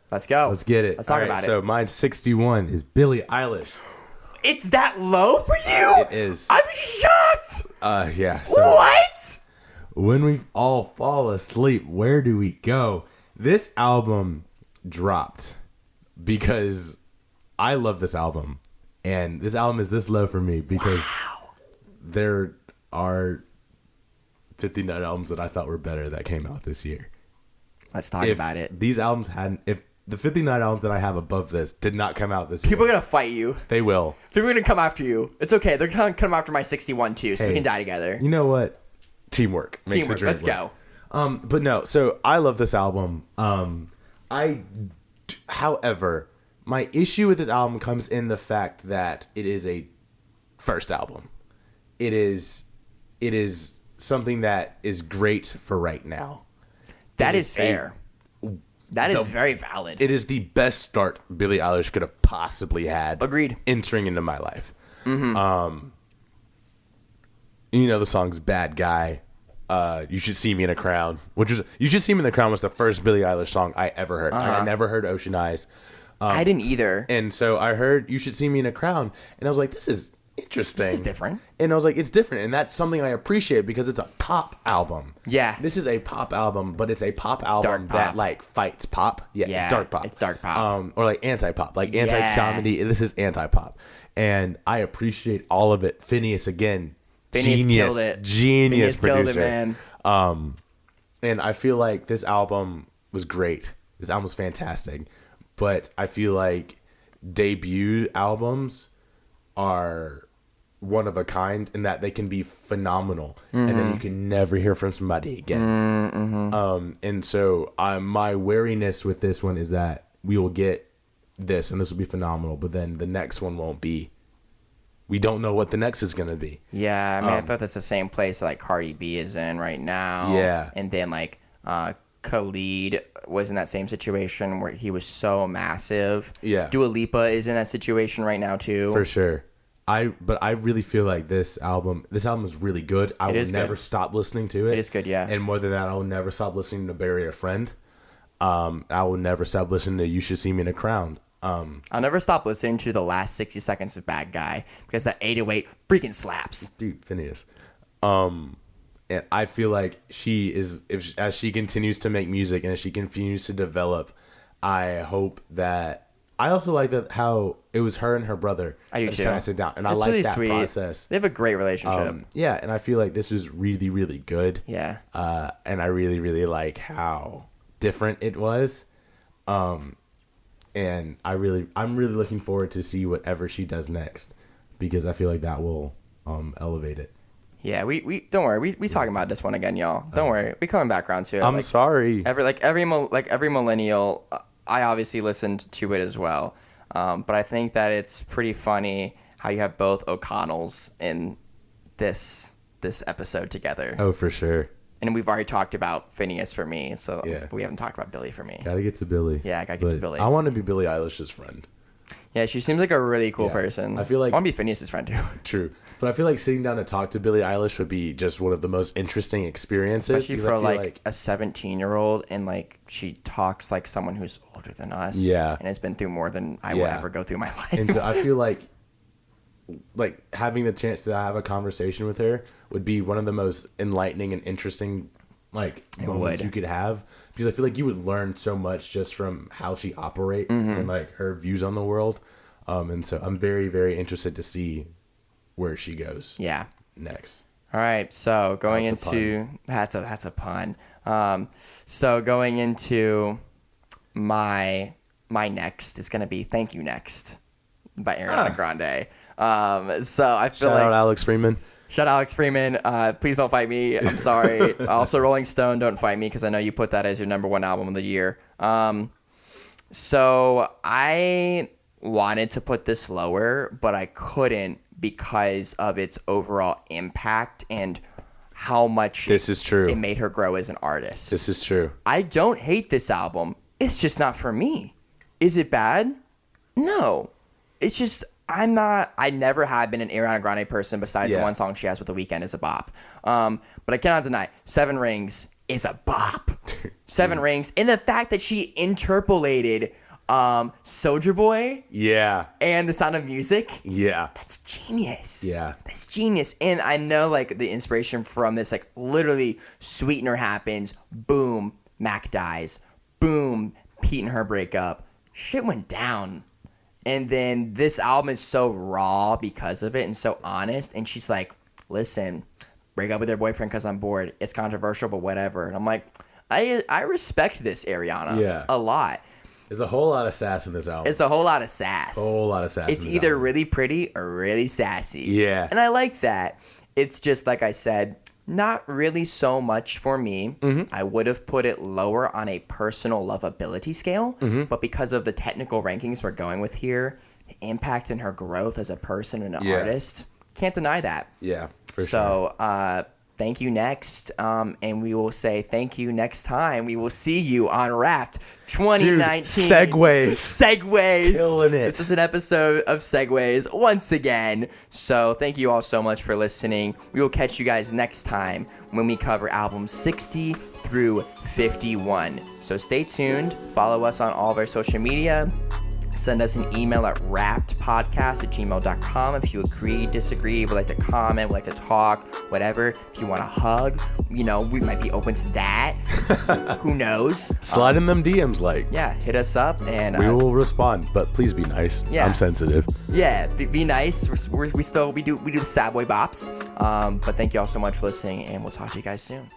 Let's go. Let's get it. Let's talk about it. So mine 61 is Billie Eilish. It's that low for you? It is. I'm shocked. Yeah. So What? When we all fall asleep, where do we go? This album dropped because I love this album. And this album is this low for me because there are 59 albums that I thought were better that came out this year. Let's talk about it. These albums if the 59 albums that I have above this did not come out this year. People are going to fight you. They will. People are going to come after you. It's okay. They're going to come after my 61 too, so we can die together. You know what? Teamwork makes the dream Let's work. go. But no, so I love this album. However, my issue with this album comes in the fact that it is a first album. It is something that is great for right now. That is fair. That is very valid. It is the best start Billie Eilish could have possibly had. Agreed. Entering into my life. You know the song's Bad Guy. You Should See Me in a Crown. You Should See Me in the Crown was the first Billie Eilish song I ever heard. I never heard Ocean Eyes. I didn't either. And so I heard You Should See Me in a Crown. And I was like, this is interesting. This is different. And I was like, it's different. And that's something I appreciate because it's a pop album. Yeah. This is a pop album, but it's a pop album that like fights pop. Yeah. Dark pop. It's dark pop. Or like anti-pop. Like anti-comedy. This is anti-pop. And I appreciate all of it. Phineas again. Phineas killed it. Genius producer. Killed it, man. And I feel like this album was great. This album was fantastic. But I feel like debut albums are one of a kind in that they can be phenomenal. And then you can never hear from somebody again. And so my wariness with this one is that we will get this and this will be phenomenal. But then the next one won't be we don't know what the next is gonna be. Yeah, I mean, I thought that's the same place like Cardi B is in right now. Yeah. And then like Khalid was in that same situation where he was so massive. Yeah. Dua Lipa is in that situation right now too. For sure. But I really feel like this album is really good. I will never stop listening to it. It is good, yeah. And more than that, I will never stop listening to Bury a Friend. I will never stop listening to You Should See Me in a Crown. I'll never stop listening to the last 60 seconds of Bad Guy because that 808 freaking slaps. Dude, Phineas. And I feel like as she continues to make music and as she continues to develop, I hope that. I also like that how it was her and her brother. I do too. Trying to sit down, and I like really that sweet. process. They have a great relationship. Yeah, and I feel like this was really, really good. Yeah. And I really, really like how different it was. And I'm really looking forward to see whatever she does next, because I feel like that will elevate it. Yeah, we don't worry. We talking about this one again, y'all. Don't worry. We coming back around to it. I'm sorry. Every millennial, I obviously listened to it as well. But I think that it's pretty funny how you have both O'Connells in this episode together. Oh, for sure. And we've already talked about Phineas for me, so Yeah. we haven't talked about Billy for me. Gotta get to Billy. Yeah, I gotta get to Billy. I want to be Billie Eilish's friend. Yeah, she seems like a really cool Yeah. person. I feel like- I want to be Phineas's friend too. True. But I feel like sitting down to talk to Billie Eilish would be just one of the most interesting experiences. Especially because for I feel like a 17-year-old, and like she talks like someone who's older than us. Yeah. And has been through more than I will ever go through in my life. And so I feel like having the chance to have a conversation with her would be one of the most enlightening and interesting moments you could have, because I feel like you would learn so much just from how she operates and like her views on the world. And so I'm very, very interested to see where she goes. Yeah. Next. All right. So going That's a into that's a pun. So going into my next is gonna be "Thank You Next" by Ariana Grande. So I feel Shout out Alex Freeman. Shout out Alex Freeman. Please don't fight me. I'm sorry. Also, Rolling Stone, don't fight me, because I know you put that as your #1 album of the year. So I wanted to put this lower, but I couldn't because of its overall impact and how much it made her grow as an artist. This is true. I don't hate this album. It's just not for me. Is it bad? No. It's just I never have been an Ariana Grande person besides the one song she has with The Weeknd is a bop. But I cannot deny, Seven Rings is a bop. Seven Rings. And the fact that she interpolated Soulja Boy and The Sound of Music. Yeah. That's genius. Yeah. That's genius. And I know like the inspiration from this, like literally Sweetener happens, boom, Mac dies, boom, Pete and her break up. Shit went down. And then this album is so raw because of it and so honest. And she's like, listen, break up with your boyfriend because I'm bored. It's controversial, but whatever. And I'm like, I respect this, Ariana, a lot. There's a whole lot of sass in this album. It's a whole lot of sass. It's either really pretty or really sassy. Yeah. And I like that. It's just, like I said, not really so much for me. Mm-hmm. I would have put it lower on a personal lovability scale, but because of the technical rankings we're going with here, the impact in her growth as a person and an artist, can't deny that. Yeah, for sure. So, thank you next, and we will say thank you next time. We will see you on Wrapped 2019. Dude, segues. Killing it. This is an episode of Segues once again. So thank you all so much for listening. We will catch you guys next time when we cover albums 60 through 51. So stay tuned. Follow us on all of our social media. Send us an email at wrappedpodcast@gmail.com if you agree, disagree, would like to comment, would like to talk, whatever. If you want a hug, we might be open to that. Who knows? Slide in them DMs, hit us up and we will respond. But please be nice. Yeah. I'm sensitive. Yeah, be nice. We do the sad boy bops. But thank you all so much for listening, and we'll talk to you guys soon.